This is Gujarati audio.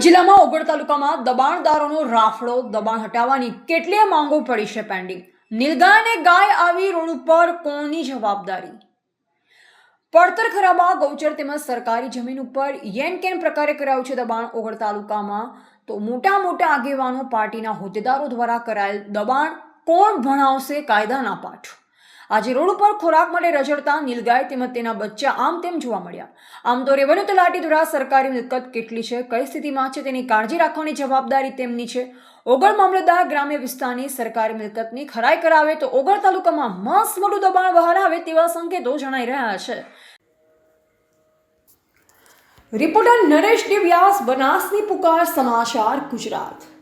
જિલ્લામાં ઓગળ તાલુકામાં દબાણદારોનો રાફડો, દબાણ હટાવવાની કેટલીય માંગો પડી છે પેન્ડિંગ। નીલગાયને ગાય આવી રોડ ઉપર કોની જવાબદારી? પડતર ખરાબા ગૌચર તેમજ સરકારી જમીન ઉપર કેન પ્રકારે કરાયું છે દબાણ। ઓગળ તાલુકામાં તો મોટા મોટા આગેવાનો, પાર્ટીના હોદ્દેદારો દ્વારા કરાયેલ દબાણ કોણ ભણાવશે કાયદાના પાઠ? આજે રોડ ઉપર ખોરાક માટે રઝળતા નીલગાય તેમજ તેના બચ્ચા આમ તેમ જોવા મળ્યા। આમ તો રેવન્યુ તલાટી દ્વારા સરકારી મિલકત કેટલી છે, કઈ સ્થિતિમાં છે તેની કાળજી રાખવાની જવાબદારી તેમની છે। ઓગળ મામલતદાર ગ્રામ્ય વિસ્તારની સરકારી મિલકતની ખરાઈ કરાવે તો ઓગળ તાલુકામાં મસ્ત મોટું દબાણ બહાર આવે તેવા સંકેતો જણાઈ રહ્યા છે। રિપોર્ટર નરેશ ડી વ્યાસ, બનાસની પુકાર, સમાચાર ગુજરાત।